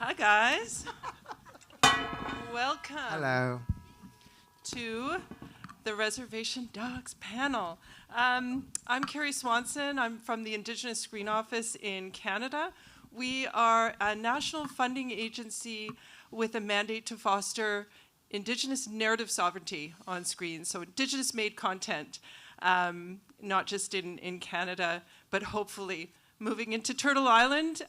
Hi, guys. Welcome. Hello. To the Reservation Dogs panel. I'm Carrie Swanson. I'm from the Indigenous Screen Office in Canada. We are a national funding agency with a mandate to foster Indigenous narrative sovereignty on screen, so Indigenous-made content, not just in Canada, but hopefully moving into Turtle Island,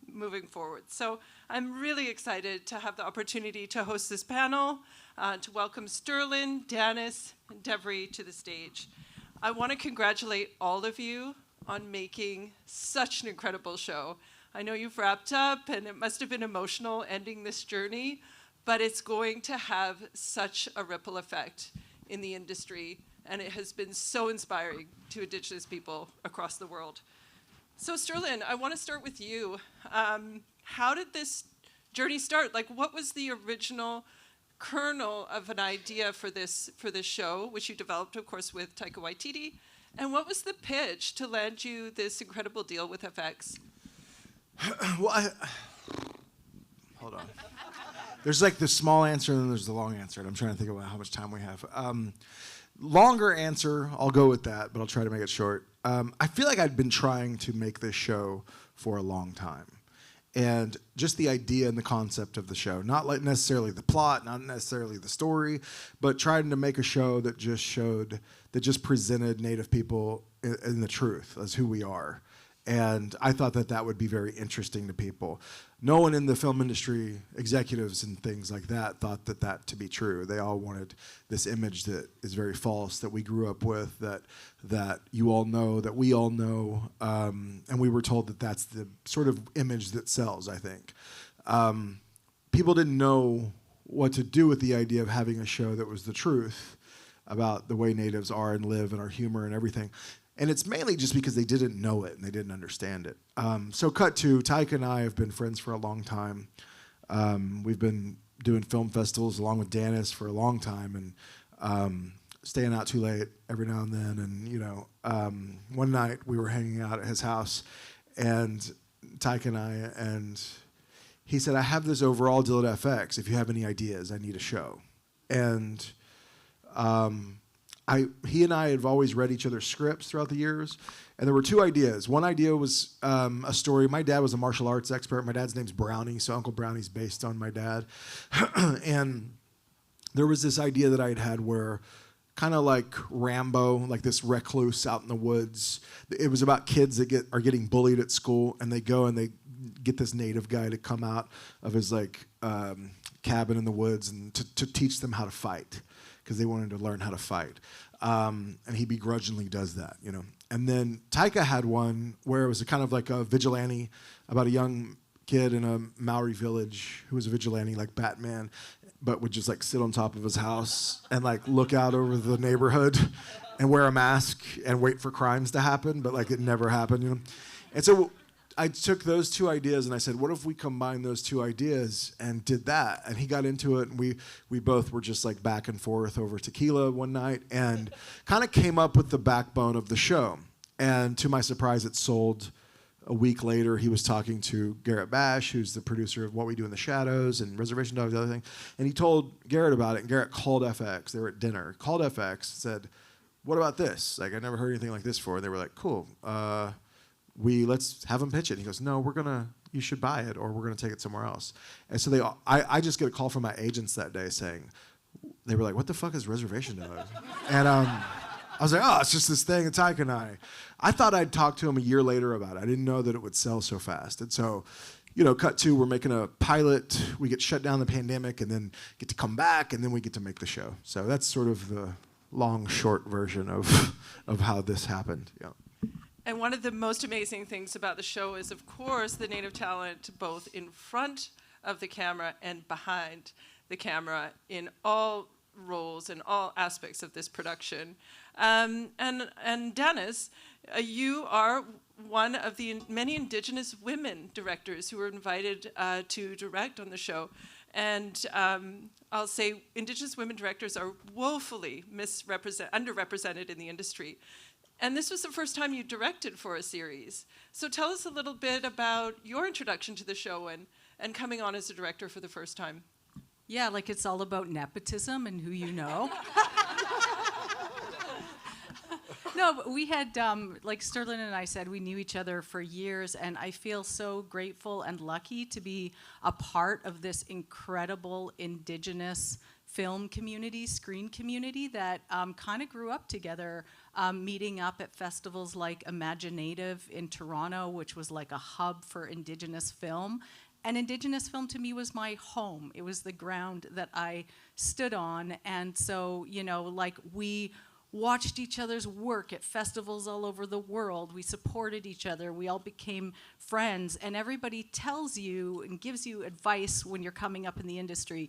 moving forward. So I'm really excited to have the opportunity to host this panel, to welcome Sterlin, Dennis, and Devery to the stage. I want to congratulate all of you on making such an incredible show. I know you've wrapped up, and it must have been emotional ending this journey, but it's going to have such a ripple effect in the industry, and it has been so inspiring to Indigenous people across the world. So Sterlin, I want to start with you. How did this journey start? Like, what was the original kernel of an idea for this show, which you developed, of course, with Taika Waititi? And what was the pitch to land you this incredible deal with FX? Well, hold on. There's like the small answer and then there's the long answer, and I'm trying to think about how much time we have. Longer answer, I'll go with that, but I'll try to make it short. I feel like I'd been trying to make this show for a long time. And just the idea and the concept of the show, not like necessarily the plot, not necessarily the story, but trying to make a show that just presented Native people in the truth as who we are. And I thought that would be very interesting to people. No one in the film industry, executives and things like that, thought that to be true. They all wanted this image that is very false, that we grew up with, that you all know, that we all know, and we were told that that's the sort of image that sells, I think. People didn't know what to do with the idea of having a show that was the truth about the way Natives are and live and our humor and everything. And it's mainly just because they didn't know it and they didn't understand it. So cut to, Taika and I have been friends for a long time. We've been doing film festivals along with Dennis for a long time, and staying out too late every now and then. And one night we were hanging out at his house, and Taika and I, and he said, "I have this overall deal at FX. If you have any ideas, I need a show." And he and I have always read each other's scripts throughout the years, and there were two ideas. One idea was a story. My dad was a martial arts expert. My dad's name's Brownie, so Uncle Brownie's based on my dad. And there was this idea that I had where, kind of like Rambo, like this recluse out in the woods. It was about kids that are getting bullied at school, and they go and they get this Native guy to come out of his cabin in the woods and to teach them how to fight, because they wanted to learn how to fight. And he begrudgingly does that, you know. And then Taika had one where it was kind of like a vigilante about a young kid in a Maori village who was a vigilante like Batman, but would just like sit on top of his house and like look out over the neighborhood and wear a mask and wait for crimes to happen, but like it never happened, you know. And so I took those two ideas and I said, what if we combine those two ideas and did that? And he got into it, and we both were just like back and forth over tequila one night and kind of came up with the backbone of the show. And to my surprise, it sold. A week later, he was talking to Garrett Bash, who's the producer of What We Do in the Shadows and Reservation Dogs, the other thing. And he told Garrett about it, and Garrett called FX. They were at dinner, called FX, said, what about this? Like, I never heard anything like this before. And they were like, cool. Let's have him pitch it. And he goes, no, you should buy it, or we're gonna take it somewhere else. And so I just get a call from my agents that day saying, they were like, what the fuck is Reservation Dogs? And I was like, oh, it's just this thing, and Taika and I thought I'd talk to him a year later about it. I didn't know that it would sell so fast. And so, cut to, we're making a pilot, we get shut down the pandemic, and then get to come back, and then we get to make the show. So that's sort of the long, short version of how this happened. Yeah. And one of the most amazing things about the show is, of course, the Native talent, both in front of the camera and behind the camera in all roles and all aspects of this production. And Dennis, you are one of the many Indigenous women directors who were invited to direct on the show. And I'll say Indigenous women directors are woefully underrepresented in the industry. And this was the first time you directed for a series. So tell us a little bit about your introduction to the show and coming on as a director for the first time? Yeah, like it's all about nepotism and who you know. No, but we had, like Sterlin and I said, we knew each other for years, and I feel so grateful and lucky to be a part of this incredible Indigenous film community, screen community that kind of grew up together, meeting up at festivals like Imaginative in Toronto, which was like a hub for Indigenous film. And Indigenous film to me was my home. It was the ground that I stood on. And so, you know, like we watched each other's work at festivals all over the world. We supported each other. We all became friends. And everybody tells you and gives you advice when you're coming up in the industry.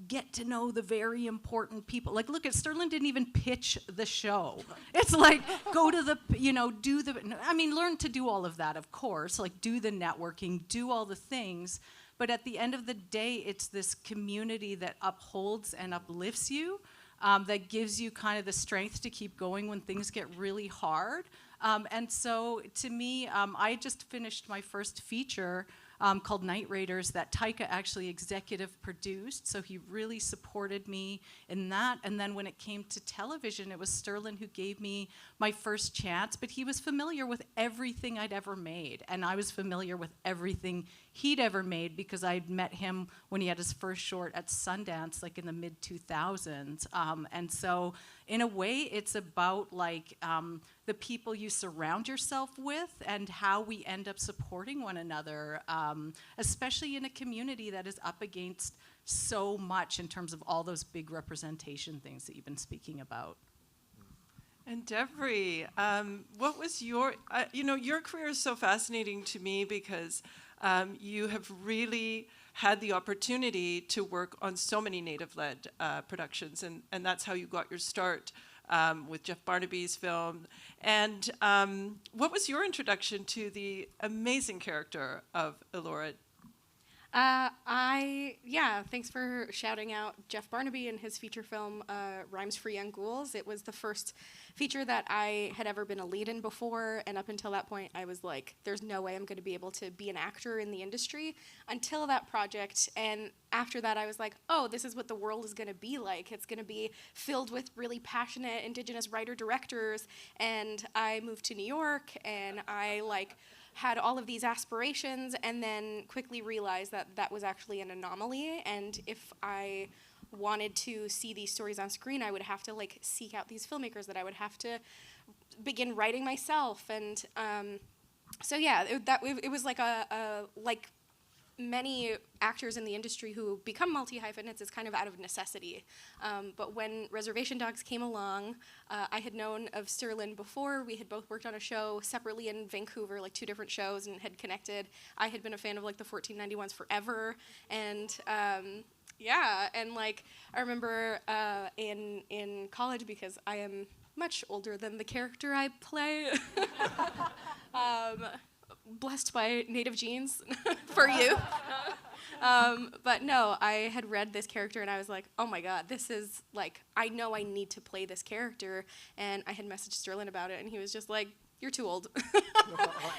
Get to know the very important people. Like, look at Sterlin didn't even pitch the show. It's like, go to the, you know, do the, I mean, learn to do all of that, of course. Like, do the networking, do all the things. But at the end of the day, it's this community that upholds and uplifts you, that gives you kind of the strength to keep going when things get really hard. And so, to me, I just finished my first feature called Night Raiders that Taika actually executive produced, so he really supported me in that. And then when it came to television, it was Sterlin who gave me my first chance, but he was familiar with everything I'd ever made, and I was familiar with everything he'd ever made because I'd met him when he had his first short at Sundance, like in the mid-2000s. And so in a way, it's about like the people you surround yourself with and how we end up supporting one another, especially in a community that is up against so much in terms of all those big representation things that you've been speaking about. And Devery, what was your, you know, your career is so fascinating to me because you have really had the opportunity to work on so many Native-led productions, and that's how you got your start with Jeff Barnaby's film. And what was your introduction to the amazing character of Elora? Thanks for shouting out Jeff Barnaby and his feature film, Rhymes for Young Ghouls. It was the first feature that I had ever been a lead in before, and up until that point, I was like, there's no way I'm going to be able to be an actor in the industry until that project. And after that, I was like, oh, this is what the world is going to be like. It's going to be filled with really passionate Indigenous writer-directors. And I moved to New York, and I had all of these aspirations, and then quickly realized that that was actually an anomaly, and if I wanted to see these stories on screen, I would have to seek out these filmmakers, that I would have to begin writing myself. And it was like many actors in the industry who become multi-hyphenates, it's kind of out of necessity. But when Reservation Dogs came along, I had known of Sterlin before. We had both worked on a show separately in Vancouver, like 2 different shows, and had connected. I had been a fan of the 1491s forever, and I remember in college, because I am much older than the character I play. Blessed by native genes for you. But no, I had read this character and I was like, oh my God, this is I know I need to play this character. And I had messaged Sterlin about it, and he was just like, you're too old.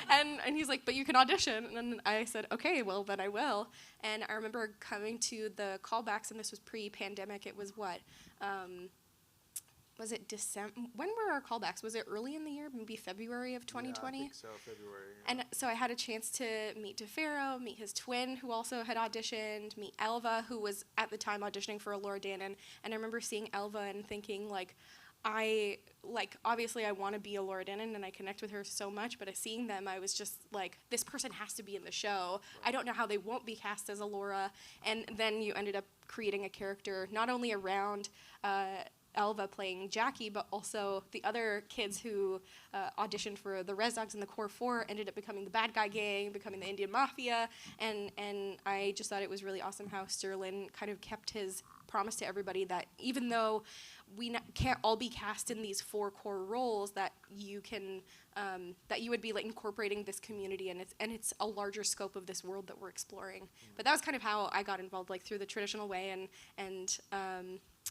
and he's like, but you can audition. And I said, okay, well, then I will. And I remember coming to the callbacks, and this was pre-pandemic. It was what? Was it December? When were our callbacks? Was it early in the year? Maybe February of 2020? Yeah, I think so, February. Yeah. And so I had a chance to meet DeFaro, meet his twin, who also had auditioned, meet Elva, who was at the time auditioning for Elora Danon. And I remember seeing Elva and thinking, obviously I want to be Elora Danon, and I connect with her so much, but seeing them, I was just like, this person has to be in the show. I don't know how they won't be cast as Elora. And then you ended up creating a character not only around Elva playing Jackie, but also the other kids who auditioned for the Res Dogs and the Core 4 ended up becoming the bad guy gang, becoming the Indian Mafia, and I just thought it was really awesome how Sterlin kind of kept his promise to everybody that even though we can't all be cast in these 4 core roles, that you can that you would be incorporating this community, and it's a larger scope of this world that we're exploring. But that was kind of how I got involved, through the traditional way, and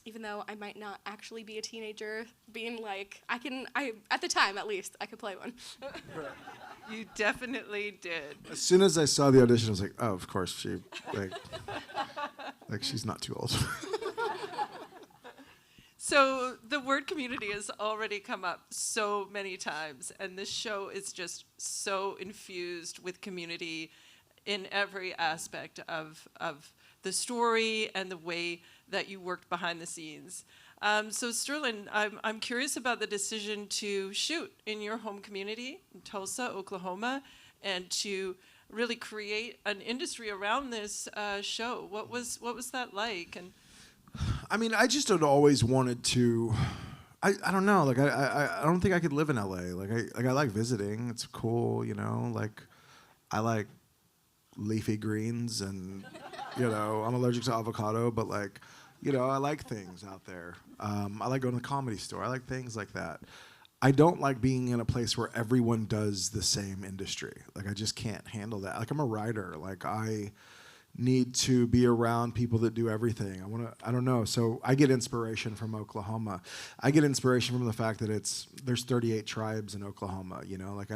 even though I might not actually be a teenager, being like, at the time at least, I could play one. You definitely did. As soon as I saw the audition, I was like, oh, of course she, like she's not too old. So the word community has already come up so many times, and this show is just so infused with community in every aspect of the story and the way that you worked behind the scenes. So Sterlin, I'm curious about the decision to shoot in your home community in Tulsa, Oklahoma, and to really create an industry around this show. What was that like? And I mean, I just had always wanted to. I don't know. Like I don't think I could live in LA. I like visiting. It's cool, you know. Like I like leafy greens, and you know, I'm allergic to avocado, but like, you know, I like things out there. I like going to the Comedy Store. I like things like that. I don't like being in a place where everyone does the same industry. Like I just can't handle that. Like I'm a writer. Like I need to be around people that do everything. I don't know. So I get inspiration from Oklahoma. I get inspiration from the fact that there's 38 tribes in Oklahoma, you know, like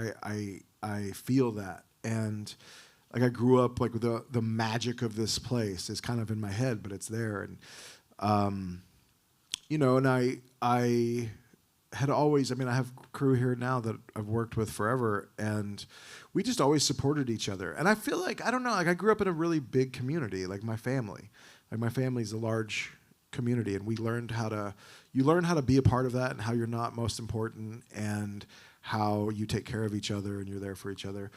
I feel that. And like I grew up like with the magic of this place is kind of in my head, but it's there. And, you know, and I had always, I mean, I have crew here now that I've worked with forever, and we just always supported each other. And I feel like, I don't know, like I grew up in a really big community, like my family. Like my family's a large community, and you learn how to be a part of that and how you're not most important and how you take care of each other and you're there for each other.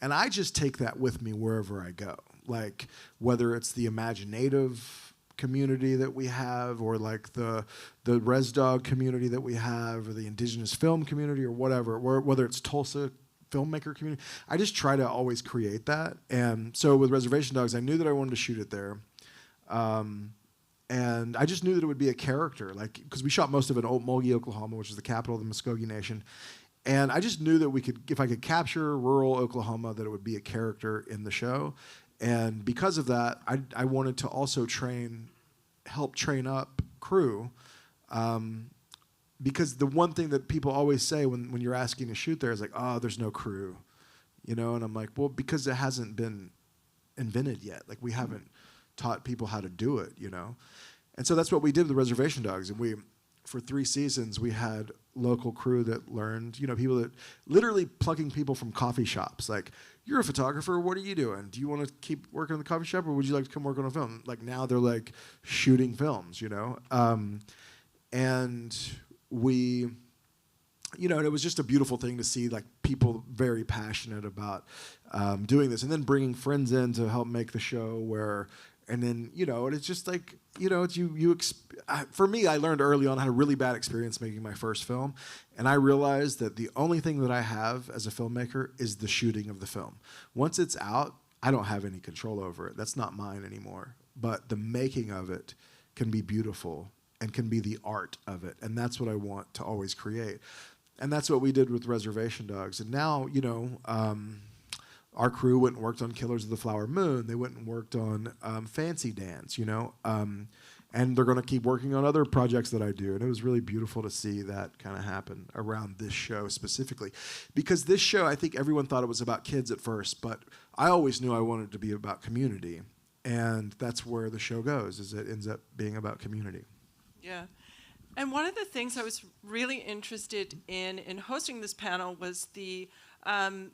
And I just take that with me wherever I go. Like whether it's the imaginative community that we have, or like the Res Dog community that we have, or the Indigenous film community, or whatever, whether it's Tulsa filmmaker community, I just try to always create that. And so with Reservation Dogs, I knew that I wanted to shoot it there. And I just knew that it would be a character, like, because we shot most of it in Okmulgee, Oklahoma, which is the capital of the Muskogee Nation. And I just knew that if I could capture rural Oklahoma, that it would be a character in the show. And because of that, I wanted to also help train up crew. Because the one thing that people always say when you're asking to shoot there is like, oh, there's no crew. You know, and I'm like, well, because it hasn't been invented yet. Like we haven't taught people how to do it, you know. And so that's what we did with the Reservation Dogs. And for 3 seasons, we had local crew that learned, you know, people that literally plucking people from coffee shops. Like, you're a photographer, what are you doing? Do you want to keep working in the coffee shop, or would you like to come work on a film? Like now they're like shooting films, you know? And we, you know, and it was just a beautiful thing to see like people very passionate about doing this, and then bringing friends in to help make the show and then, you know, and it's just like, you know, it's for me, I learned early on, I had a really bad experience making my first film. And I realized that the only thing that I have as a filmmaker is the shooting of the film. Once it's out, I don't have any control over it. That's not mine anymore. But the making of it can be beautiful and can be the art of it. And that's what I want to always create. And that's what we did with Reservation Dogs. And now, you know, our crew went and worked on Killers of the Flower Moon. They went and worked on Fancy Dance, you know. And they're going to keep working on other projects that I do. And it was really beautiful to see that kind of happen around this show specifically. Because this show, I think everyone thought it was about kids at first, but I always knew I wanted it to be about community. And that's where the show goes, is it ends up being about community. Yeah. And one of the things I was really interested in hosting this panel was the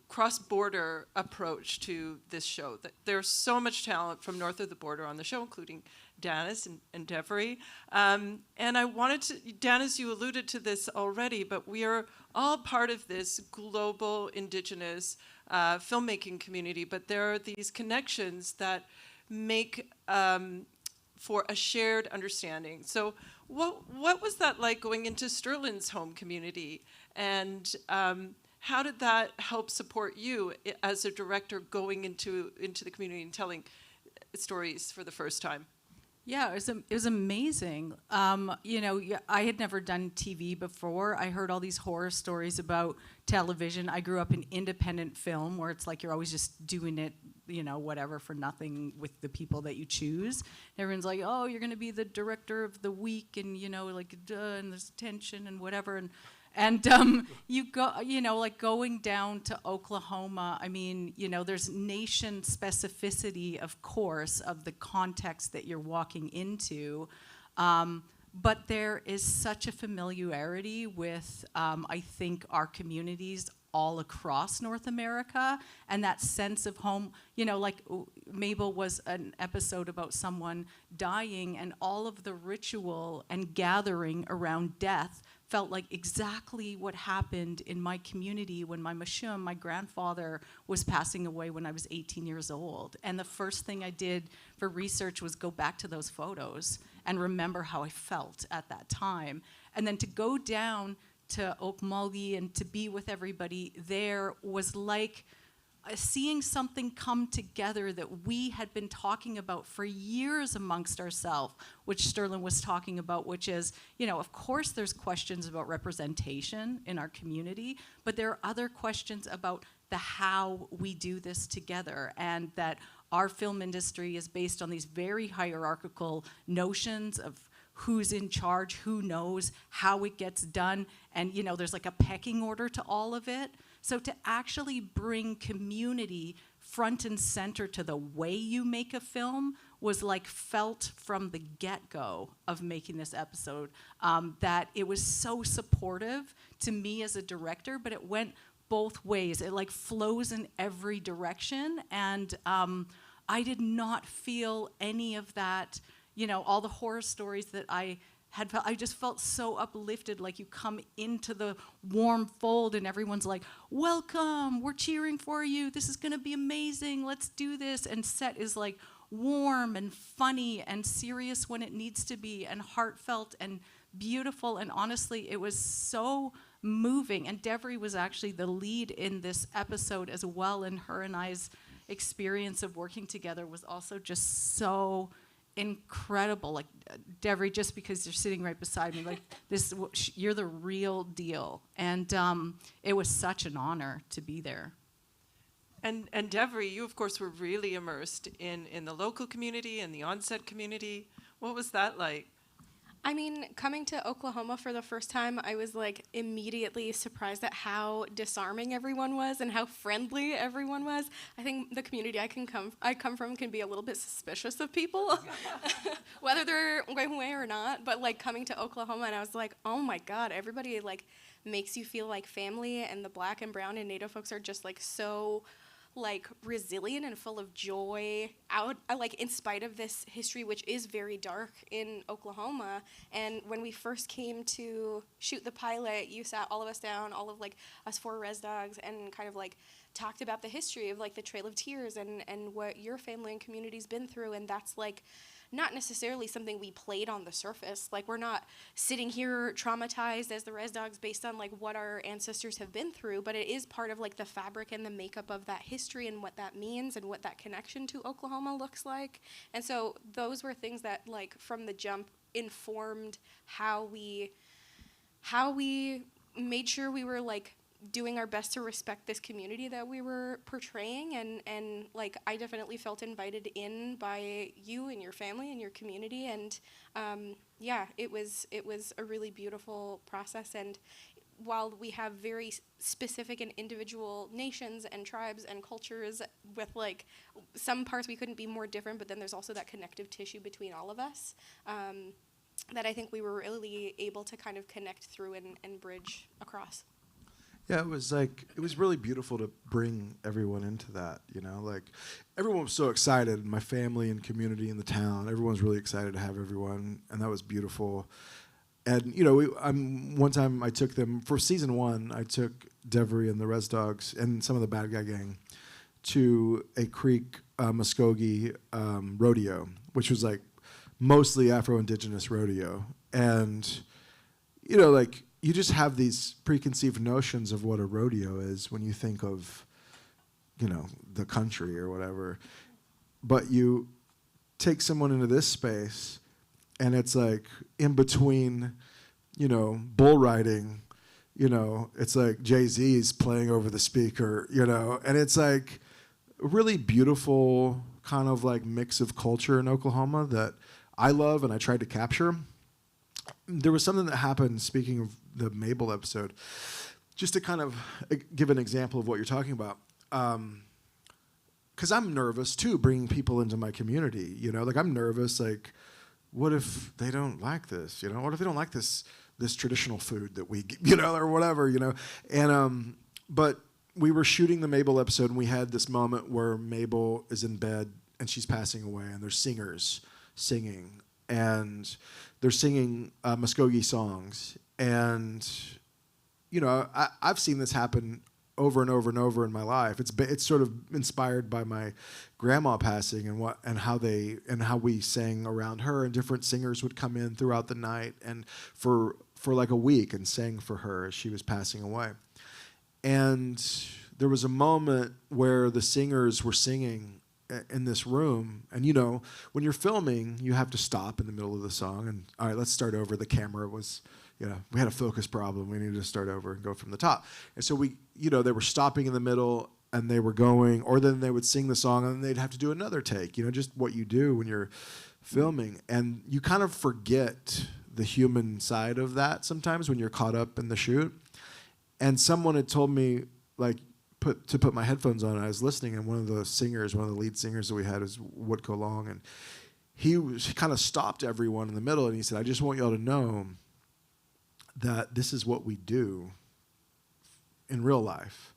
cross-border approach to this show. There's so much talent from north of the border on the show, including Dennis and Devery. And I wanted to, Dennis, you alluded to this already, but we are all part of this global Indigenous filmmaking community, but there are these connections that make for a shared understanding. So what was that like going into Sterlin's home community? And how did that help support you as a director going into the community and telling stories for the first time? Yeah, it was amazing. You know, I had never done TV before. I heard all these horror stories about television. I grew up in independent film, where it's like you're always just doing it, you know, whatever, for nothing with the people that you choose. Everyone's like, oh, you're going to be the director of the week, and, you know, like, and there's tension and whatever. And you go, you know, like going down to Oklahoma, I mean, you know, there's nation specificity, of course, of the context that you're walking into. But there is such a familiarity with, I think, our communities all across North America, and that sense of home. You know, like Mabel was an episode about someone dying, and all of the ritual and gathering around death felt like exactly what happened in my community when my mashum, my grandfather, was passing away when I was 18 years old. And the first thing I did for research was go back to those photos and remember how I felt at that time. And then to go down to Okmulgee and to be with everybody there was like seeing something come together that we had been talking about for years amongst ourselves, which Sterlin was talking about, which is, you know, of course there's questions about representation in our community, but there are other questions about the how we do this together, and that our film industry is based on these very hierarchical notions of who's in charge, who knows, how it gets done, and, you know, there's like a pecking order to all of it. So to actually bring community front and center to the way you make a film was like felt from the get-go of making this episode, that it was so supportive to me as a director, but it went both ways. It like flows in every direction, and I did not feel any of that, you know, all the horror stories that I had felt. I just felt so uplifted, like you come into the warm fold and everyone's like, welcome, we're cheering for you, this is gonna be amazing, let's do this. And set is like warm and funny and serious when it needs to be, and heartfelt and beautiful. And honestly, it was so moving. And Devry was actually the lead in this episode as well, and her and I's experience of working together was also just so incredible. Like, Devry, just because you're sitting right beside me, like this, you're the real deal. And it was such an honor to be there. And Devry, you of course were really immersed in the local community and the onset community. What was that like? I mean, coming to Oklahoma for the first time, I was like immediately surprised at how disarming everyone was and how friendly everyone was. I think the community I come from can be a little bit suspicious of people, whether they're way or not. But like coming to Oklahoma, and I was like, oh my God, everybody like makes you feel like family, and the Black and Brown and Native folks are just like so like resilient and full of joy like in spite of this history, which is very dark in Oklahoma. And when we first came to shoot the pilot, you sat all of us down, all of like us 4 Res Dogs, and kind of like talked about the history of like the Trail of Tears and what your family and community's been through. And that's like not necessarily something we played on the surface. Like, we're not sitting here traumatized as the Res Dogs based on like what our ancestors have been through, but it is part of like the fabric and the makeup of that history and what that means and what that connection to Oklahoma looks like. And so those were things that like from the jump informed how we made sure we were like doing our best to respect this community that we were portraying, and like I definitely felt invited in by you and your family and your community, and yeah, it was a really beautiful process. And while we have very specific and individual nations and tribes and cultures with like some parts we couldn't be more different, but then there's also that connective tissue between all of us that I think we were really able to kind of connect through and bridge across. Yeah, it was really beautiful to bring everyone into that, you know, like everyone was so excited, my family and community in the town, everyone's really excited to have everyone, and that was beautiful. And, you know, one time I took them, for season 1, I took Devry and the Res Dogs and some of the bad guy gang to a Creek Muskogee rodeo, which was like mostly Afro-Indigenous rodeo. And, you know, like, you just have these preconceived notions of what a rodeo is when you think of, you know, the country or whatever. But you take someone into this space, and it's like in between, bull riding, it's like Jay-Z's playing over the speaker, and it's like a really beautiful kind of like mix of culture in Oklahoma that I love and I tried to capture. There was something that happened, speaking of the Mabel episode, just to kind of give an example of what you're talking about. Because I'm nervous too, bringing people into my community. Like I'm nervous. Like, what if they don't like this? What if they don't like this traditional food that we, or whatever, And but we were shooting the Mabel episode, and we had this moment where Mabel is in bed and she's passing away, and there's singers singing, and they're singing Muskogee songs, and I've seen this happen over and over and over in my life. It's sort of inspired by my grandma passing and how we sang around her, and different singers would come in throughout the night and for like a week and sang for her as she was passing away. And there was a moment where the singers were singing in this room, and when you're filming, you have to stop in the middle of the song and, all right, let's start over. The camera was, we had a focus problem. We needed to start over and go from the top. And so they were stopping in the middle and they were going, or then they would sing the song and then they'd have to do another take, just what you do when you're filming. And you kind of forget the human side of that sometimes when you're caught up in the shoot. And someone had told me, like, to put my headphones on, and I was listening, and one of the lead singers that we had was Woodco Long, and he kind of stopped everyone in the middle, and he said, I just want y'all to know that this is what we do in real life.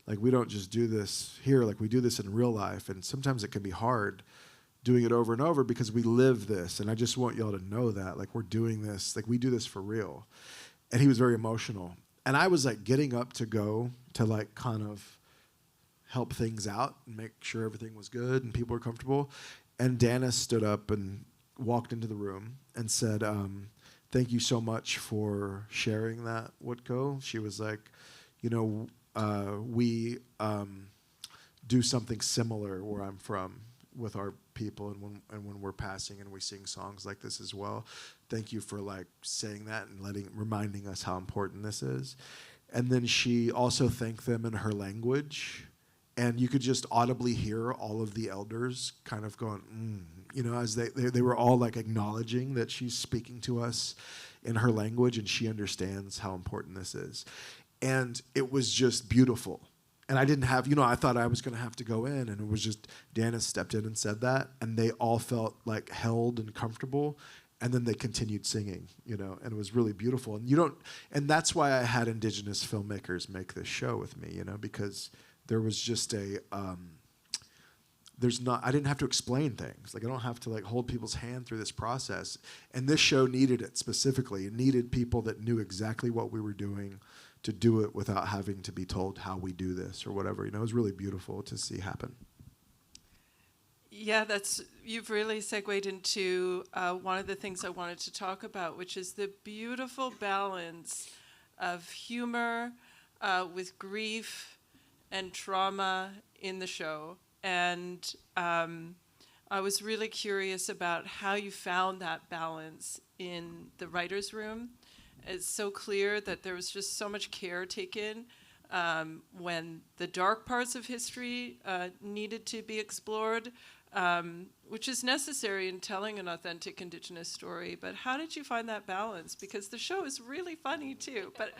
Like, we don't just do this here, like we do this in real life, and sometimes it can be hard doing it over and over because we live this, and I just want y'all to know that, like, we're doing this, like we do this for real. And he was very emotional. And I was like getting up to go to like kind of help things out and make sure everything was good and people were comfortable. And Dana stood up and walked into the room and said, thank you so much for sharing that, Woodco. She was like, we do something similar where I'm from with our people, and when we're passing and we sing songs like this as well. Thank you for like saying that and reminding us how important this is. And then she also thanked them in her language, and you could just audibly hear all of the elders kind of going, as they were all like acknowledging that she's speaking to us in her language and she understands how important this is. And it was just beautiful. And I didn't have, I thought I was going to have to go in, and it was just Dana stepped in and said that, and they all felt like held and comfortable, and then they continued singing, and it was really beautiful. And that's why I had Indigenous filmmakers make this show with me, because there was just I didn't have to explain things. Like, I don't have to like hold people's hand through this process. And this show needed it specifically. It needed people that knew exactly what we were doing to do it without having to be told how we do this or whatever. It was really beautiful to see happen. Yeah, you've really segued into one of the things I wanted to talk about, which is the beautiful balance of humor with grief and trauma in the show. And I was really curious about how you found that balance in the writer's room. It's so clear that there was just so much care taken when the dark parts of history needed to be explored, which is necessary in telling an authentic Indigenous story. But how did you find that balance? Because the show is really funny too. But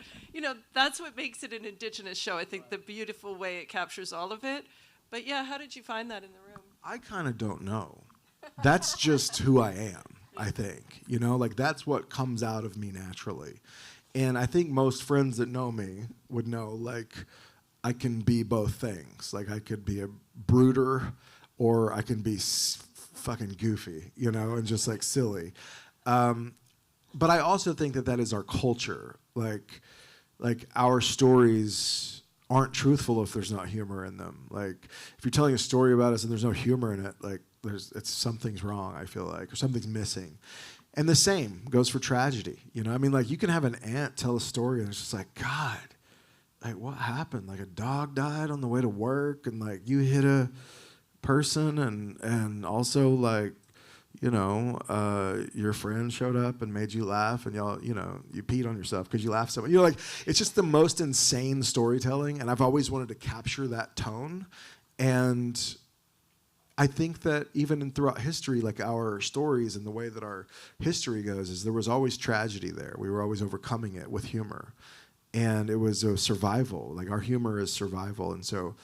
that's what makes it an Indigenous show. I think the beautiful way it captures all of it. But yeah, how did you find that in the room? I kind of don't know. That's just who I am. I think, like that's what comes out of me naturally. And I think most friends that know me would know, like, I can be both things. Like, I could be a brooder, or I can be fucking goofy, and just like silly. But I also think that is our culture. Like our stories aren't truthful if there's not humor in them. Like, if you're telling a story about us and there's no humor in it, like, something's wrong, I feel like, or something's missing. And the same goes for tragedy. Like, you can have an aunt tell a story and it's just like, God, like, what happened? Like, a dog died on the way to work, and like you hit a person, and also like your friend showed up and made you laugh, and y'all, you peed on yourself because you laughed so much. Like, it's just the most insane storytelling, and I've always wanted to capture that tone. And I think that even throughout history, like our stories and the way that our history goes, is there was always tragedy there. We were always overcoming it with humor. And it was a survival. Like, our humor is survival. And so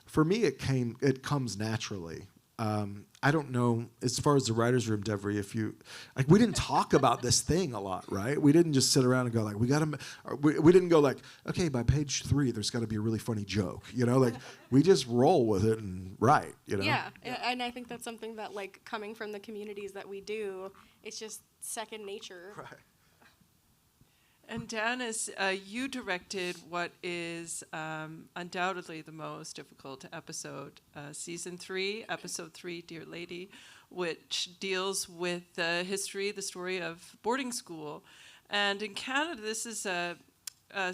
for me, it comes naturally. I don't know, as far as the writer's room, Devery, we didn't talk about this thing a lot, right? We didn't just sit around and go like, we didn't go like, okay, by page 3, there's got to be a really funny joke, like we just roll with it and write, Yeah, and I think that's something that, like, coming from the communities that we do, it's just second nature. Right. And Dennis, you directed what is undoubtedly the most difficult episode, Season 3, Episode 3, Dear Lady, which deals with the story of boarding school. And in Canada, this is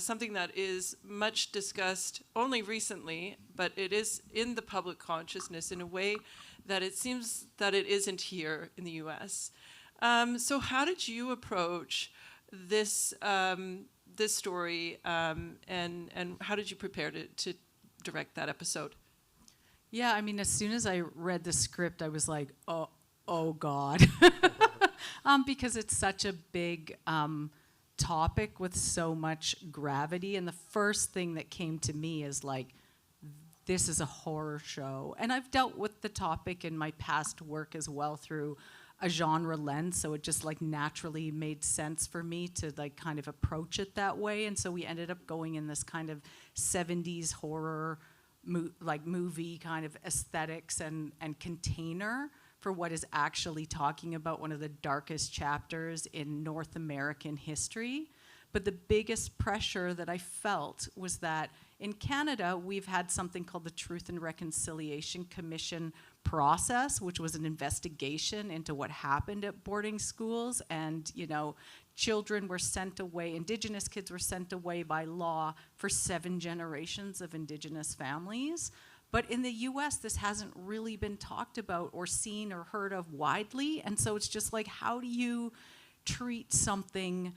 something that is much discussed only recently, but it is in the public consciousness in a way that it seems that it isn't here in the U.S. So how did you approach this story, and how did you prepare to direct that episode? Yeah, I mean, as soon as I read the script, I was like, oh God, because it's such a big topic with so much gravity, and the first thing that came to me is like, this is a horror show, and I've dealt with the topic in my past work as well through a genre lens, so it just like naturally made sense for me to like kind of approach it that way. And so we ended up going in this kind of 70s horror movie kind of aesthetics and container for what is actually talking about one of the darkest chapters in North American history. But the biggest pressure that I felt was that in Canada, we've had something called the Truth and Reconciliation Commission process, which was an investigation into what happened at boarding schools. And, children were sent away, Indigenous kids were sent away by law for 7 generations of Indigenous families. But in the US, this hasn't really been talked about or seen or heard of widely. And so it's just like, how do you treat something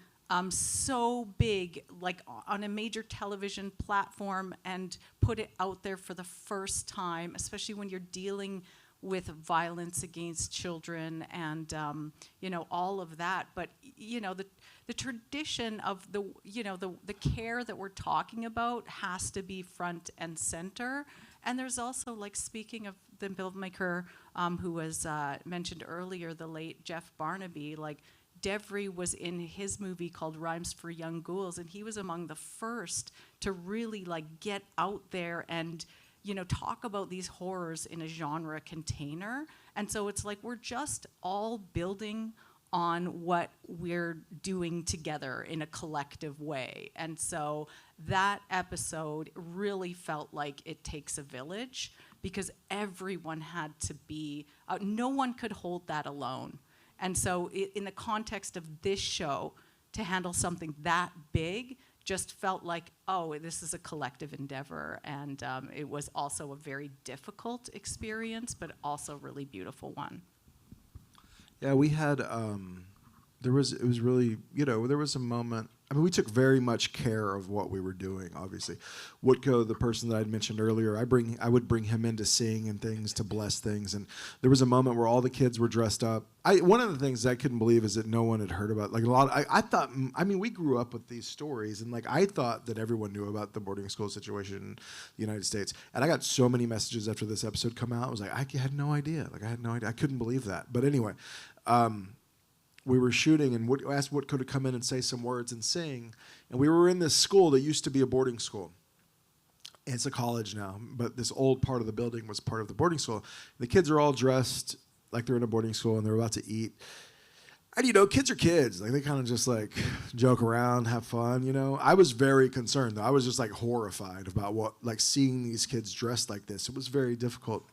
so big, like on a major television platform, and put it out there for the first time, especially when you're dealing with violence against children and all of that. But the tradition of the care that we're talking about has to be front and center. And there's also, like, speaking of the filmmaker who was mentioned earlier, the late Jeff Barnaby, like, Devery was in his movie called Rhymes for Young Ghouls, and he was among the first to really like get out there and talk about these horrors in a genre container. And so it's like we're just all building on what we're doing together in a collective way. And so that episode really felt like it takes a village, because everyone had to be, no one could hold that alone. And so in the context of this show, to handle something that big just felt like, oh, this is a collective endeavor. And it was also a very difficult experience, but also a really beautiful one. Yeah, we had, it was really, there was a moment. I mean, we took very much care of what we were doing, obviously. Woodko, the person that I'd mentioned earlier, I would bring him in to sing and things, to bless things. And there was a moment where all the kids were dressed up. One of the things I couldn't believe is that no one had heard about, like, I thought, I mean, we grew up with these stories, and like, I thought that everyone knew about the boarding school situation in the United States. And I got so many messages after this episode come out. I was like, I had no idea. Like, I had no idea. I couldn't believe that. But anyway, we were shooting, and asked Woodco to come in and say some words and sing. And we were in this school that used to be a boarding school. It's a college now, but this old part of the building was part of the boarding school. The kids are all dressed like they're in a boarding school, and they're about to eat. And, kids are kids. Like, they kind of just, like, joke around, have fun, I was very concerned, though. I was just, like, horrified about seeing these kids dressed like this. It was very difficult.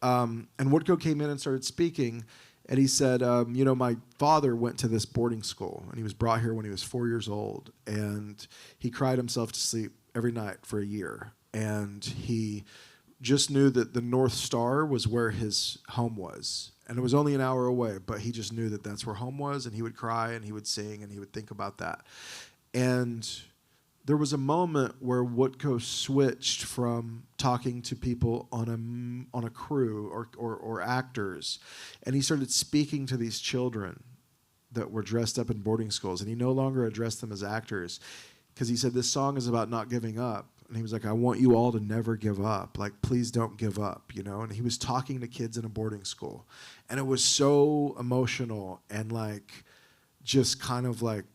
And Woodco came in and started speaking. And he said, my father went to this boarding school, and he was brought here when he was 4 years old. And he cried himself to sleep every night for a year. And he just knew that the North Star was where his home was. And it was only an hour away, but he just knew that that's where home was, and he would cry and he would sing and he would think about that. And there was a moment where Woodco switched from talking to people on a crew or actors, and he started speaking to these children that were dressed up in boarding schools, and he no longer addressed them as actors, because he said, this song is about not giving up. And he was like, I want you all to never give up. Like, please don't give up, you know? And he was talking to kids in a boarding school. And it was so emotional and like just kind of like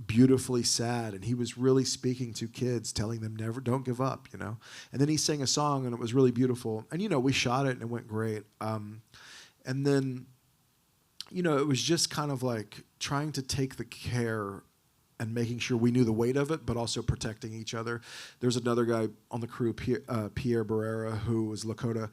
beautifully sad. And he was really speaking to kids, telling them don't give up, you know? And then he sang a song and it was really beautiful. And, you know, we shot it and it went great. And then, you know, it was just kind of like trying to take the care and making sure we knew the weight of it, but also protecting each other. There's another guy on the crew, Pierre Barrera, who was Lakota,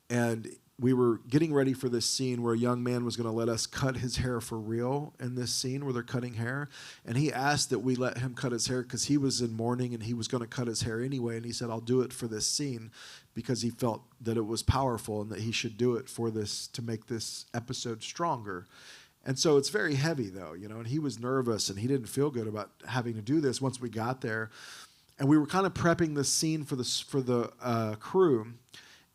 and we were getting ready for this scene where a young man was going to let us cut his hair for real in this scene where they're cutting hair, and he asked that we let him cut his hair because he was in mourning and he was going to cut his hair anyway, and he said, I'll do it for this scene because he felt that it was powerful and that he should do it for this to make this episode stronger. And so it's very heavy, though, you know, and he was nervous and he didn't feel good about having to do this once we got there. And we were kind of prepping this scene for the crew,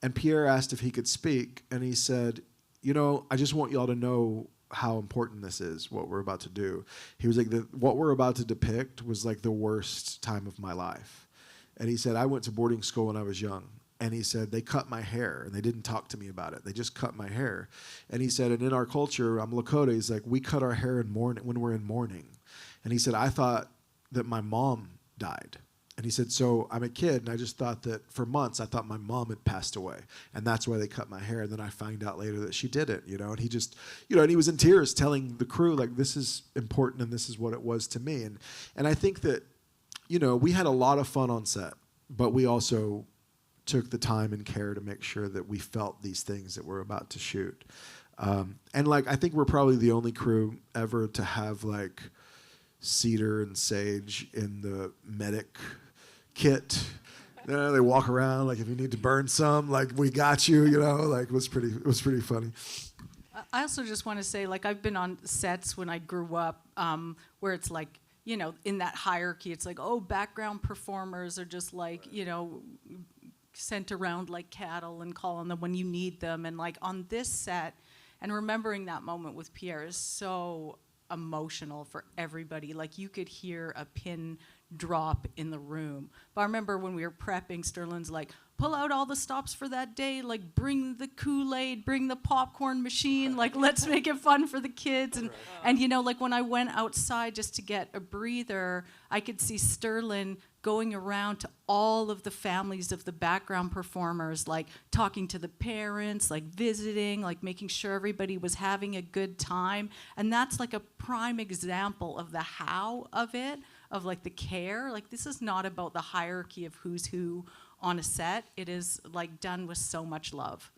and Pierre asked if he could speak, and he said, you know, I just want y'all to know how important this is, what we're about to do. He was like, what we're about to depict was like the worst time of my life. And he said, I went to boarding school when I was young. And he said, they cut my hair, and they didn't talk to me about it. They just cut my hair. And he said, and in our culture, I'm Lakota, he's like, we cut our hair when we're in mourning. And he said, I thought that my mom died. And he said, so I'm a kid, and I just thought that for months, I thought my mom had passed away. And that's why they cut my hair. And then I find out later that she didn't, you know. And he just, you know, and he was in tears telling the crew, like, this is important, and this is what it was to me. And I think that, you know, we had a lot of fun on set, but we also took the time and care to make sure that we felt these things that we're about to shoot. And like, I think we're probably the only crew ever to have like cedar and sage in the medic kit. They walk around like, if you need to burn some, like, we got you, you know, like it was pretty funny. I also just want to say, like, I've been on sets when I grew up where it's like, you know, in that hierarchy, it's like, oh, background performers are just like, you know, sent around like cattle and call on them when you need them. And like on this set, and remembering that moment with Pierre is so emotional for everybody. Like you could hear a pin drop in the room. But I remember when we were prepping, Sterlin's like, pull out all the stops for that day, like bring the Kool-Aid, bring the popcorn machine, like let's make it fun for the kids. And you know, like when I went outside just to get a breather, I could see Sterlin going around to all of the families of the background performers, like talking to the parents, like visiting, like making sure everybody was having a good time. And that's like a prime example of the how of it, of like the care. Like this is not about the hierarchy of who's who on a set. It is like done with so much love.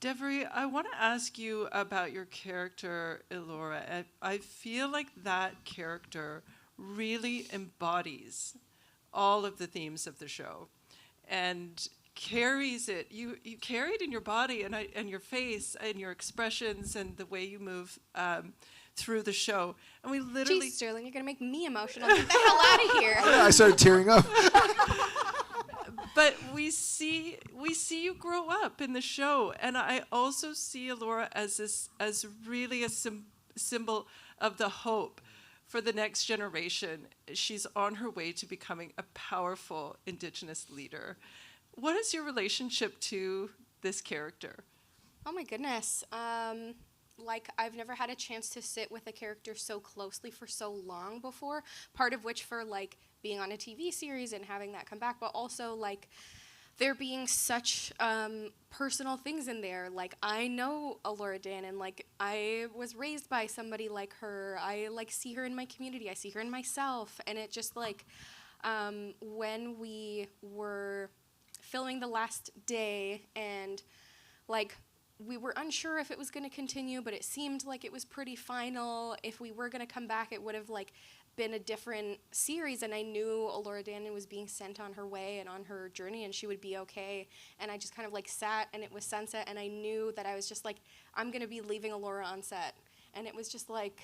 Devery, I want to ask you about your character, Elora. I feel like that character really embodies all of the themes of the show and carries it. You carry it in your body and your face and your expressions and the way you move through the show. And we literally... Jeez, Sterling, you're going to make me emotional. Get the hell out of here. I started tearing up. But we see you grow up in the show, and I also see Elora as really a symbol of the hope for the next generation. She's on her way to becoming a powerful Indigenous leader. What is your relationship to this character? Oh my goodness. Like, I've never had a chance to sit with a character so closely for so long before, part of which for, like, being on a TV series and having that come back, but also, like, there being such personal things in there. Like, I know Elora Dan, and, like, I was raised by somebody like her. I, like, see her in my community. I see her in myself. And it just, like, when we were filming the last day and, like, we were unsure if it was going to continue, but it seemed like it was pretty final. If we were going to come back, it would have, like, been a different series, and I knew Laura Dannon was being sent on her way and on her journey, and she would be okay. And I just kind of like sat, and it was sunset, and I knew that I was just like, I'm gonna be leaving Alora on set. And it was just like,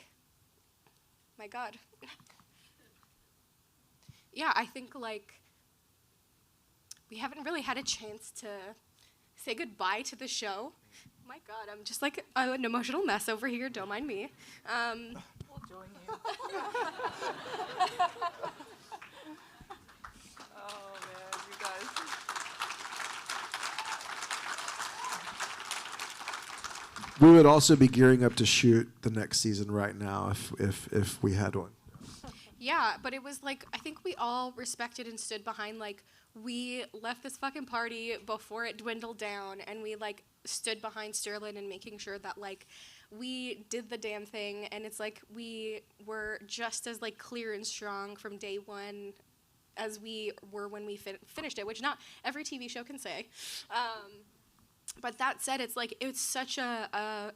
my God. Yeah, I think like we haven't really had a chance to say goodbye to the show. My God, I'm just like an emotional mess over here. Don't mind me. We'll join you. Oh man, you guys. We would also be gearing up to shoot the next season right now if we had one. Yeah, but it was like, I think we all respected and stood behind, like, we left this fucking party before it dwindled down, and we, like, stood behind Sterlin and making sure that, like, we did the damn thing, and it's like we were just as, like, clear and strong from day one as we were when we finished it, which not every TV show can say. But that said, it's like, it's such a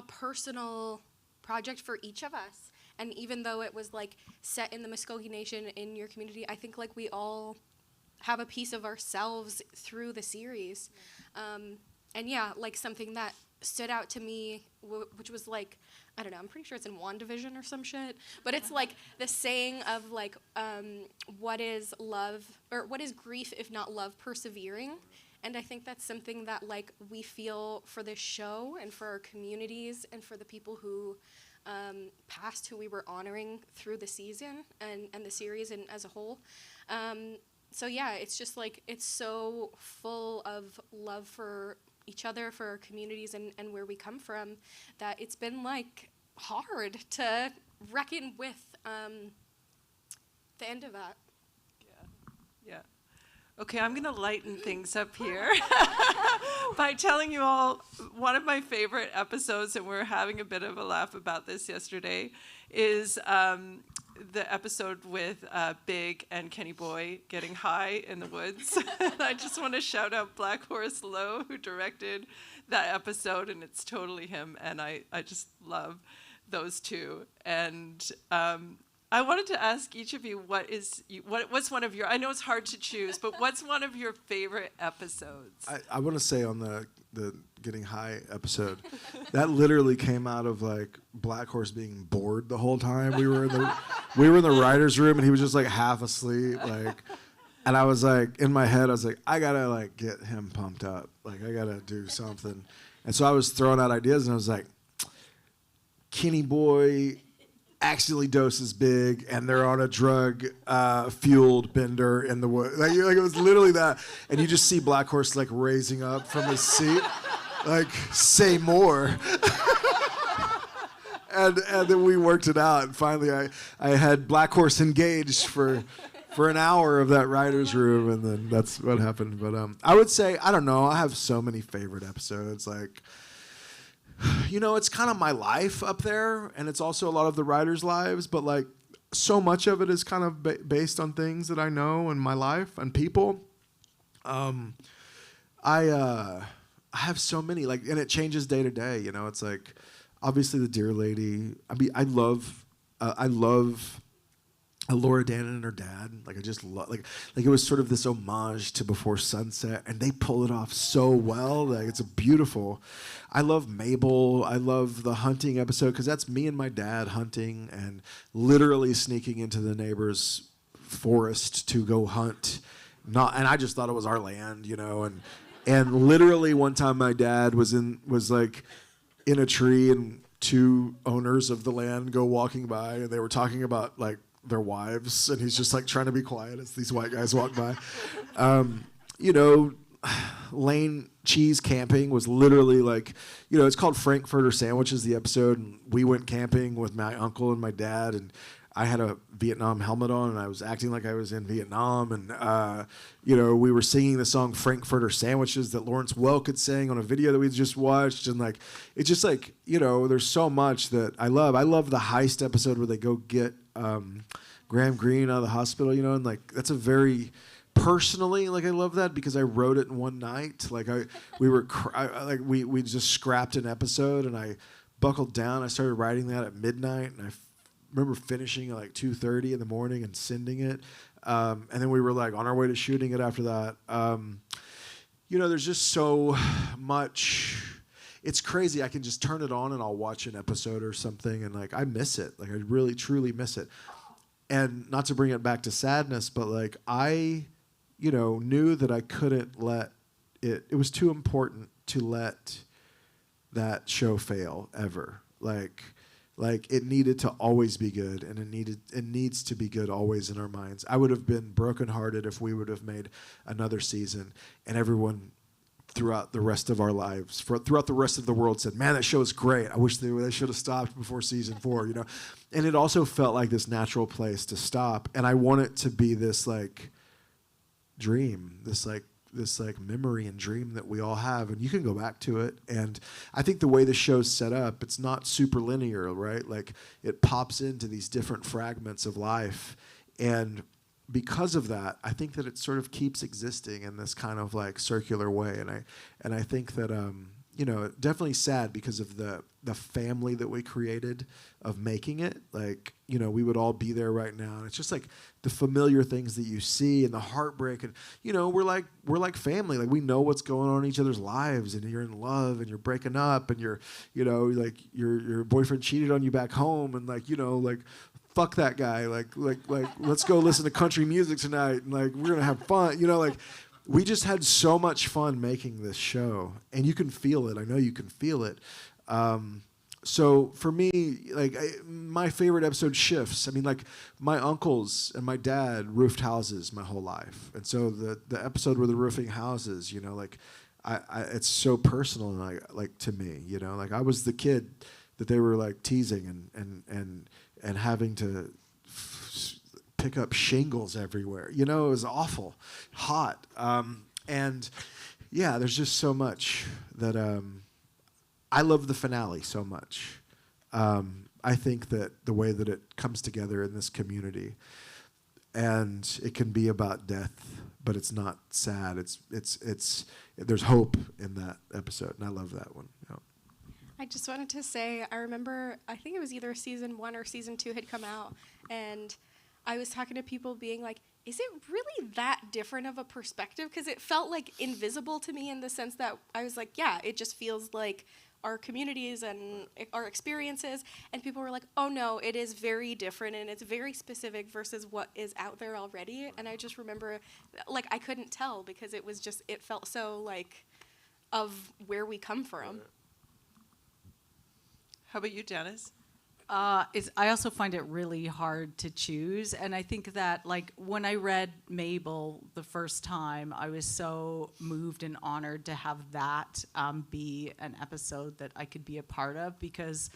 personal project for each of us. And even though it was like set in the Muskogee Nation in your community, I think like we all have a piece of ourselves through the series. And yeah, like something that stood out to me, which was like, I don't know, I'm pretty sure it's in WandaVision or some shit, but it's like the saying of like, what is love, or what is grief if not love persevering? And I think that's something that like we feel for this show and for our communities and for the people who passed, who we were honoring through the season and the series and as a whole. So yeah, it's just like, it's so full of love for each other, for our communities and where we come from, that it's been like hard to reckon with the end of that. Yeah. Okay, I'm gonna lighten things up here by telling you all one of my favorite episodes, and we're having a bit of a laugh about this yesterday, is the episode with Big and Kenny Boy getting high in the woods. I just want to shout out Black Horse Lowe, who directed that episode, and it's totally him, and I just love those two. And I wanted to ask each of you, what's one of your, I know it's hard to choose, but what's one of your favorite episodes? I want to say on the getting high episode, that literally came out of like Black Horse being bored the whole time. We were in the writer's room, and he was just like half asleep, like, and I was like, in my head, I was like, I gotta like get him pumped up, like I gotta do something. And so I was throwing out ideas, and I was like, Kenny Boy accidentally doses Big, and they're on a drug fueled bender in the woods. Like it was literally that, and you just see Black Horse like raising up from his seat, like say more. and then we worked it out, and finally I had Black Horse engaged for an hour of that writer's room, and then that's what happened. But I would say, I don't know, I have so many favorite episodes, like, you know, it's kind of my life up there, and it's also a lot of the writers' lives, but like so much of it is kind of based on things that I know in my life and people. I have so many, like, and it changes day to day. You know, it's like obviously the Deer Lady. I mean, I love Laura Dannon and her dad. Like I just love, like it was sort of this homage to Before Sunset, and they pull it off so well. Like it's a beautiful. I love Mabel. I love the hunting episode, because that's me and my dad hunting and literally sneaking into the neighbor's forest to go hunt. And I just thought it was our land, you know. And literally one time my dad was like in a tree, and two owners of the land go walking by, and they were talking about like their wives, and he's just like trying to be quiet as these white guys walk by. You know, Lane Cheese camping was literally like, you know, it's called Frankfurter Sandwiches, the episode, and we went camping with my uncle and my dad, and I had a Vietnam helmet on, and I was acting like I was in Vietnam, and you know, we were singing the song Frankfurter Sandwiches that Lawrence Welk had sang on a video that we just watched, and like, it's just like, you know, there's so much that I love. I love the heist episode where they go get Graham Greene out of the hospital, you know, and like that's a very personally, like I love that because I wrote it in one night. Like we just scrapped an episode, and I buckled down. I started writing that at midnight, and remember finishing at like 2:30 in the morning and sending it. And then we were like on our way to shooting it after that. There's just so much. It's crazy. I can just turn it on and I'll watch an episode or something, and like I miss it. Like I really, truly miss it. And not to bring it back to sadness, but like I, knew that I couldn't let it. It was too important to let that show fail ever. Like it needed to always be good, and it needs to be good always in our minds. I would have been brokenhearted if we would have made another season and everyone throughout the rest of our lives, throughout the rest of the world said, man, that show is great. I wish they should have stopped before season 4, And it also felt like this natural place to stop. And I want it to be this like dream, this memory and dream that we all have, and you can go back to it. And I think the way the show's set up, it's not super linear, right? Like it pops into these different fragments of life, and because of that, I think that it sort of keeps existing in this kind of like circular way. And I think that definitely sad because of the family that we created of making it. Like, we would all be there right now, and it's just like the familiar things that you see and the heartbreak, and we're like family. Like we know what's going on in each other's lives, and you're in love and you're breaking up, and you're like your boyfriend cheated on you back home, and like fuck that guy, like let's go listen to country music tonight, and like we're gonna have fun, like we just had so much fun making this show, and you can feel it. I know you can feel it. So for me, like my favorite episode shifts. I mean, like my uncles and my dad roofed houses my whole life, and so the episode where they're roofing houses, like I it's so personal, like to me, like I was the kid that they were like teasing and having to pick up shingles everywhere. It was awful, hot. And yeah, there's just so much that I love the finale so much. I think that the way that it comes together in this community, and it can be about death, but it's not sad. It's there's hope in that episode, and I love that one. Yeah. I just wanted to say, I remember, I think it was either season 1 or season 2 had come out, and I was talking to people being like, is it really that different of a perspective? Because it felt like invisible to me in the sense that I was like, yeah, it just feels like our communities and our experiences, and people were like, oh no, it is very different, and it's very specific versus what is out there already. And I just remember, like, I couldn't tell because it was just, it felt so like of where we come from. How about you, Janice? I also find it really hard to choose, and I think that like when I read Mabel the first time, I was so moved and honored to have that be an episode that I could be a part of, because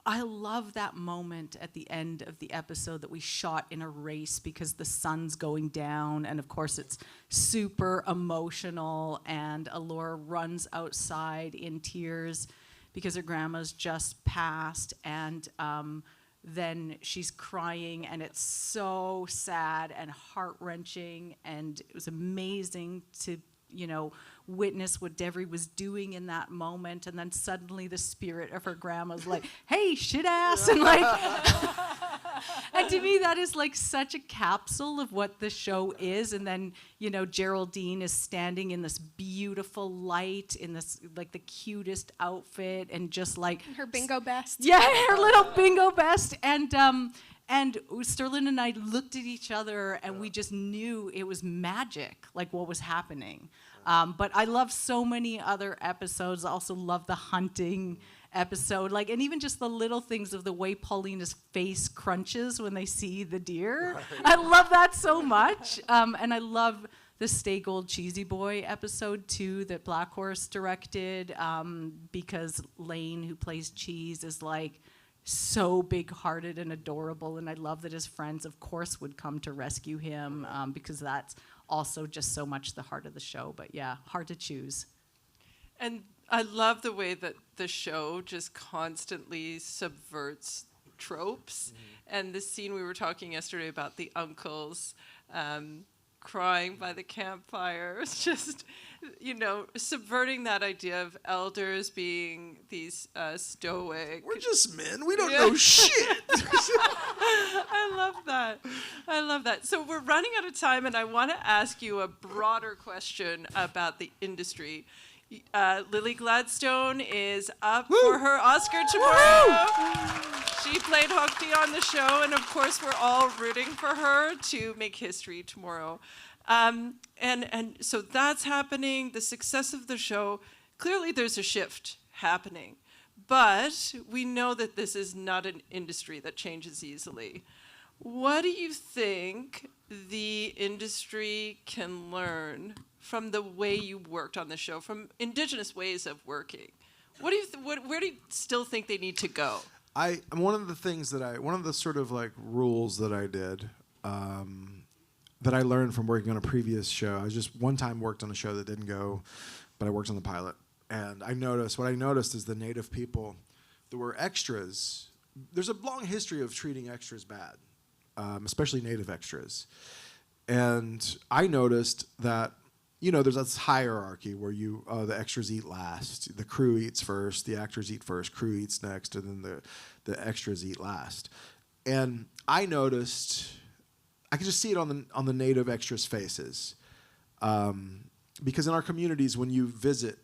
I love that moment at the end of the episode that we shot in a race because the sun's going down, and of course it's super emotional, and Allura runs outside in tears because her grandma's just passed, and then she's crying, and it's so sad and heart-wrenching, and it was amazing to, witness what Devery was doing in that moment, and then suddenly the spirit of her grandma's like, hey, shit ass, and like, and to me that is like such a capsule of what the show is. And then, Geraldine is standing in this beautiful light, in this like the cutest outfit, and just like Her bingo best. yeah, her little bingo best, and Sterlin and I looked at each other, and we just knew it was magic, like what was happening. But I love so many other episodes. I also love the hunting episode, like, and even just the little things of the way Paulina's face crunches when they see the deer. Right. I love that so much. And I love the Stay Gold Cheesy Boy episode too that Black Horse directed, because Lane, who plays Cheese, is like so big-hearted and adorable, and I love that his friends, of course, would come to rescue him, because that's also just so much the heart of the show. But yeah, hard to choose. And I love the way that the show just constantly subverts tropes. Mm-hmm. And the scene we were talking yesterday about the uncles crying by the campfire. It's just, subverting that idea of elders being these stoic. We're just men. We don't know shit. I love that. So we're running out of time, and I want to ask you a broader question about the industry. Lily Gladstone is up for her Oscar tomorrow. She played Hoki on the show, and of course we're all rooting for her to make history tomorrow. And so that's happening, the success of the show. Clearly there's a shift happening, but we know that this is not an industry that changes easily. What do you think the industry can learn from the way you worked on the show, from Indigenous ways of working? Where do you still think they need to go? One of the sort of like rules that I did, that I learned from working on a previous show. I just one time worked on a show that didn't go, but I worked on the pilot. And what I noticed is the Native people that were extras, there's a long history of treating extras bad, especially Native extras. And I noticed that, there's this hierarchy where the extras eat last, the crew eats first, the actors eat first, crew eats next, and then the extras eat last. And I noticed, I could just see it on the Native extras' faces. Because in our communities, when you visit,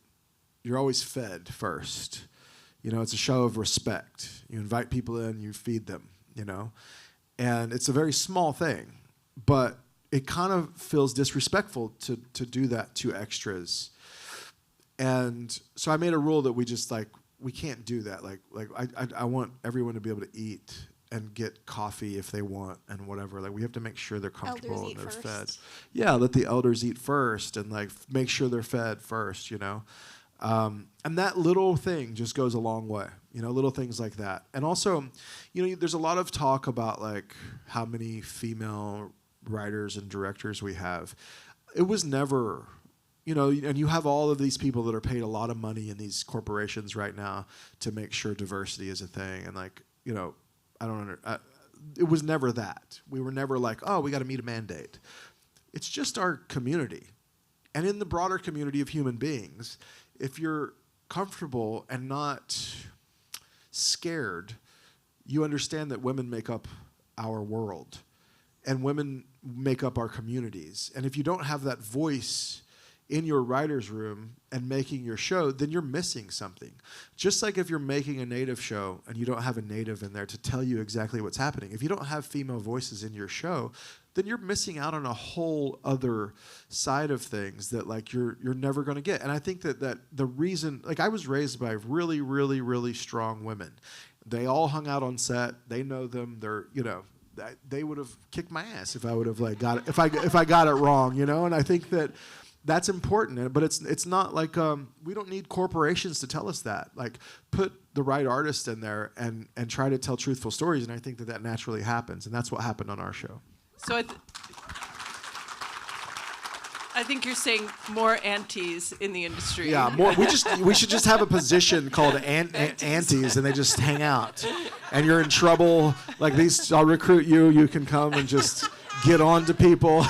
you're always fed first. It's a show of respect. You invite people in, you feed them, And it's a very small thing, but it kind of feels disrespectful to do that to extras. And so I made a rule that we just we can't do that. I want everyone to be able to eat and get coffee if they want and whatever. We have to make sure they're comfortable and they're fed. Yeah, let the elders eat first and make sure they're fed first, And that little thing just goes a long way, little things like that. And also, there's a lot of talk about how many female writers and directors we have. It was never, and you have all of these people that are paid a lot of money in these corporations right now to make sure diversity is a thing. And it was never that. We were never we got to meet a mandate. It's just our community. And in the broader community of human beings, if you're comfortable and not scared, you understand that women make up our world. And women make up our communities. And if you don't have that voice in your writer's room and making your show, then you're missing something. Just like if you're making a Native show and you don't have a Native in there to tell you exactly what's happening. If you don't have female voices in your show, then you're missing out on a whole other side of things that you're never going to get. And I think that the reason, I was raised by really, really, really strong women. They all hung out on set. They know them. They're, they would have kicked my ass if I would have got it, if I got it wrong, And I think that's important. But it's not we don't need corporations to tell us that. Put the right artist in there and try to tell truthful stories. And I think that naturally happens. And that's what happened on our show. So I think you're saying more aunties in the industry. Yeah, more. We should just have a position called aunties, and they just hang out. And you're in trouble. I'll recruit you. You can come and just get on to people.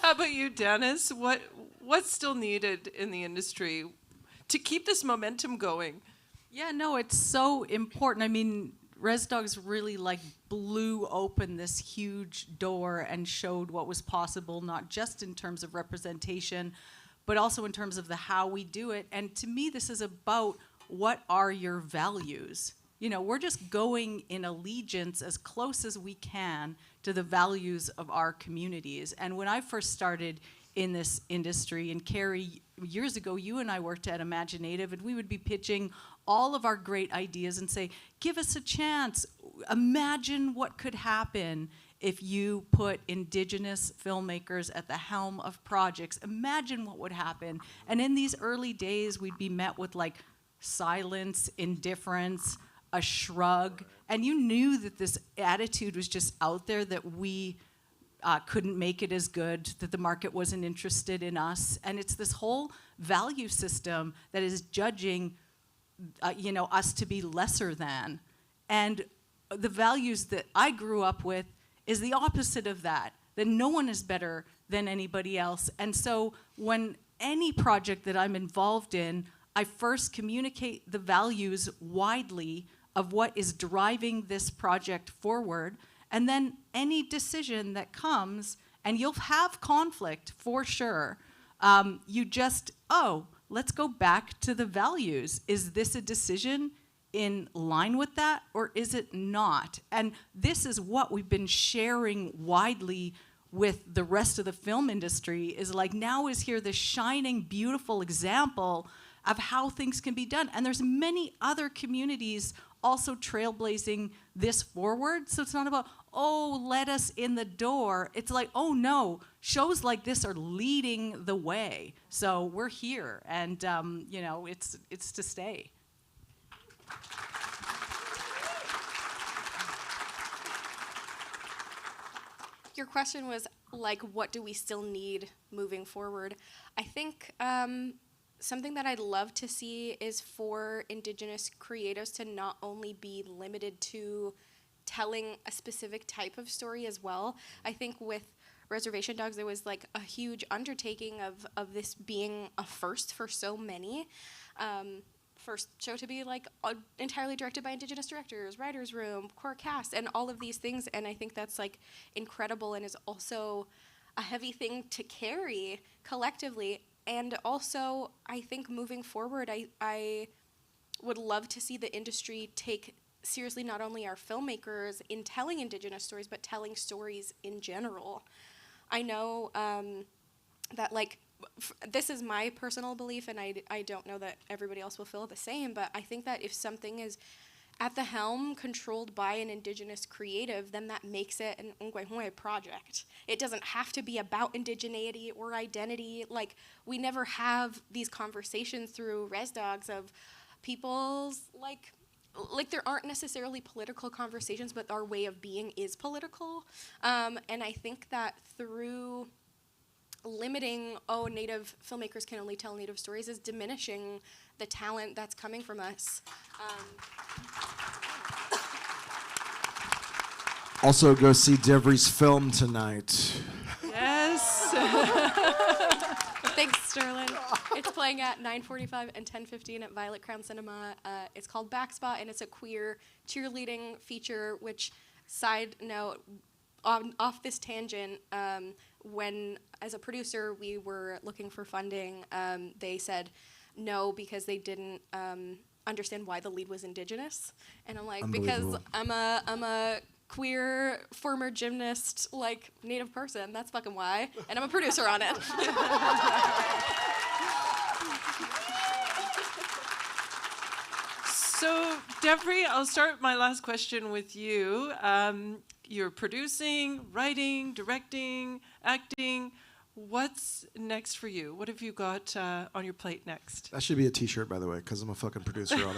How about you, Dennis? What's still needed in the industry to keep this momentum going? Yeah, no, it's so important. I mean, Res Dogs really blew open this huge door and showed what was possible, not just in terms of representation, but also in terms of the how we do it. And to me, this is about what are your values? We're just going in allegiance as close as we can to the values of our communities. And when I first started in this industry, and Carrie, years ago, you and I worked at Imaginative, and we would be pitching all of our great ideas and say, give us a chance. Imagine what could happen if you put Indigenous filmmakers at the helm of projects. Imagine what would happen. And in these early days, we'd be met with silence, indifference, a shrug. And you knew that this attitude was just out there, that we couldn't make it as good, that the market wasn't interested in us. And it's this whole value system that is judging us to be lesser than. And the values that I grew up with is the opposite of that that no one is better than anybody else. And so when any project that I'm involved in, I first communicate the values widely of what is driving this project forward, and then any decision that comes, and you'll have conflict for sure, you just, let's go back to the values. Is this a decision in line with that, or is it not? And this is what we've been sharing widely with the rest of the film industry, is like, now is here the shining, beautiful example of how things can be done. And there's many other communities also trailblazing this forward. So it's not about, let us in the door. It's like, no, shows like this are leading the way. So we're here, and it's to stay. Your question was like, what do we still need moving forward? I think something that I'd love to see is for Indigenous creatives to not only be limited to telling a specific type of story as well. I think with Reservation Dogs, there was like a huge undertaking of this being a first for so many. First show to be like entirely directed by Indigenous directors, writers' room, core cast, and all of these things. And I think that's like incredible, and is also a heavy thing to carry collectively. And also, I think moving forward, I would love to see the industry take seriously not only our filmmakers in telling Indigenous stories, but telling stories in general. I know that like, this is my personal belief, and I don't know that everybody else will feel the same, but I think that if something is at the helm, controlled by an Indigenous creative, then that makes it an Ngwehwe project. It doesn't have to be about indigeneity or identity. Like, we never have these conversations through Res Dogs of people's, like there aren't necessarily political conversations, but our way of being is political. And I think that through limiting, Native filmmakers can only tell Native stories, is diminishing the talent that's coming from us. Also, go see Devry's film tonight. Yes. Thanks, Sterlin. It's playing at 9:45 and 10:15 at Violet Crown Cinema. It's called Backspot, and it's a queer cheerleading feature, which, side note, off this tangent, when, as a producer, we were looking for funding, they said no because they didn't understand why the lead was Indigenous. And I'm like, because I'm a queer former gymnast, like, Native person. That's fucking why. And I'm a producer on it. So, Devry, I'll start my last question with you. You're producing, writing, directing, acting. What's next for you? What have you got on your plate next? That should be a t-shirt, by the way, because I'm a fucking producer on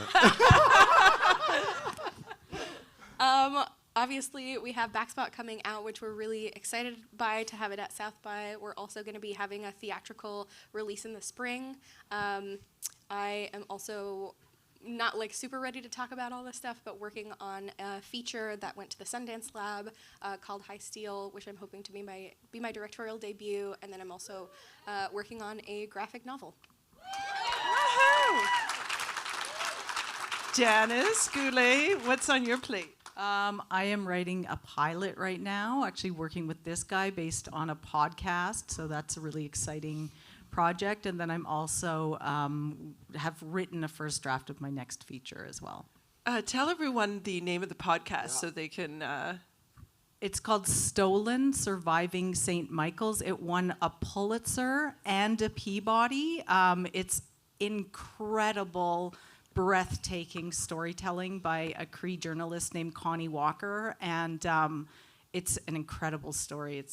it. Obviously, we have Backspot coming out, which we're really excited by, to have it at South by. We're also going to be having a theatrical release in the spring. I am also not like super ready to talk about all this stuff, but working on a feature that went to the Sundance Lab called High Steel, which I'm hoping to be my directorial debut. And then I'm also working on a graphic novel. Woohoo! Janice Goulet, what's on your plate? I am writing a pilot right now, actually working with this guy based on a podcast, so that's a really exciting project. And then I'm also have written a first draft of my next feature as well. Tell everyone the name of the podcast so they can... It's called Stolen, Surviving St. Michael's. It won a Pulitzer and a Peabody. It's incredible, breathtaking storytelling by a Cree journalist named Connie Walker, and it's an incredible story.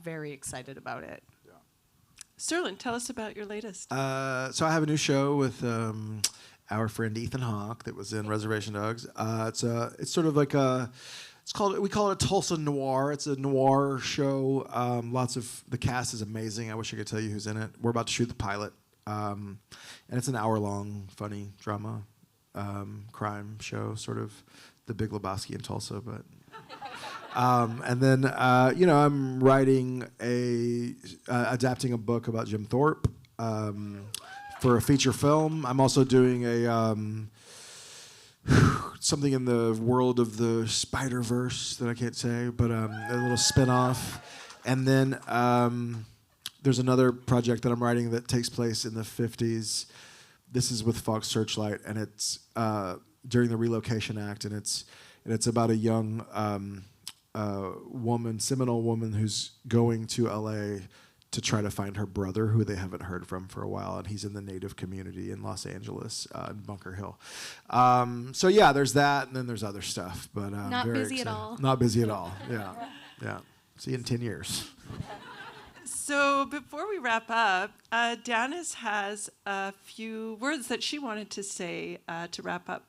Very excited about it. Sterlin, tell us about your latest. So I have a new show with our friend Ethan Hawke that was in Reservation Dogs. It's sort of like we call it a Tulsa noir. It's a noir show. The cast is amazing. I wish I could tell you who's in it. We're about to shoot the pilot. And it's an hour-long, funny drama, crime show, sort of the Big Lebowski in Tulsa, but And then, I'm writing adapting a book about Jim Thorpe for a feature film. I'm also doing a something in the world of the Spider-Verse that I can't say, but a little spin-off. And then there's another project that I'm writing that takes place in the 50s. This is with Fox Searchlight, and it's during the Relocation Act, and it's about a young Seminole woman who's going to LA to try to find her brother, who they haven't heard from for a while, and he's in the Native community in Los Angeles, in Bunker Hill. So yeah, there's that, and then there's other stuff. But not very busy excited. at all. Not busy at all. Yeah. See you in 10 years. So before we wrap up, Danis has a few words that she wanted to say to wrap up.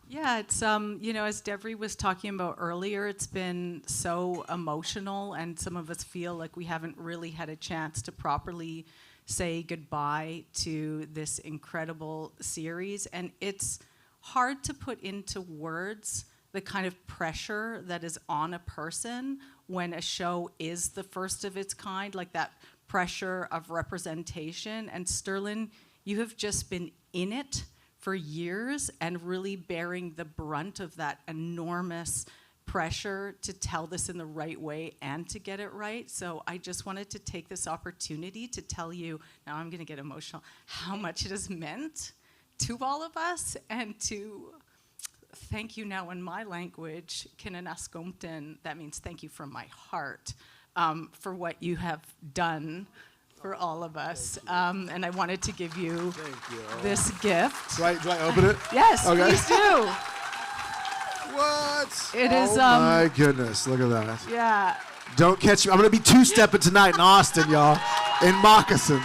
Yeah, it's as Devery was talking about earlier, it's been so emotional, and some of us feel like we haven't really had a chance to properly say goodbye to this incredible series, and it's hard to put into words the kind of pressure that is on a person when a show is the first of its kind, like that pressure of representation. And Sterlin, you have just been in it for years and really bearing the brunt of that enormous pressure to tell this in the right way and to get it right. So I just wanted to take this opportunity to tell you, now I'm gonna get emotional, how much it has meant to all of us, and to thank you now in my language, Kinanaskomten, that means thank you from my heart, for what you have done for all of us. And I wanted to give you this gift. Do I open it? Yes, Okay. please do. What? It is, my goodness, look at that. Yeah. Don't catch me. I'm going to be two-stepping tonight in Austin, y'all, in moccasins.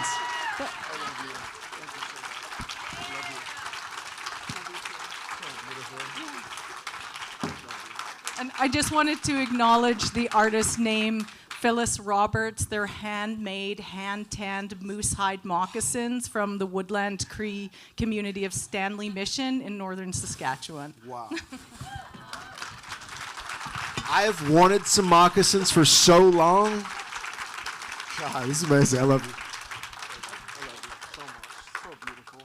And I just wanted to acknowledge the artist's name, Phyllis Roberts. They're handmade, hand-tanned moose hide moccasins from the Woodland Cree community of Stanley Mission in northern Saskatchewan. Wow. I have wanted some moccasins for so long. God, this is amazing. I love you. So much. So beautiful.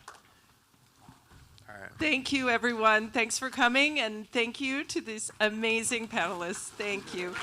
All right. Thank you, everyone. Thanks for coming, and thank you to these amazing panelists. Thank you.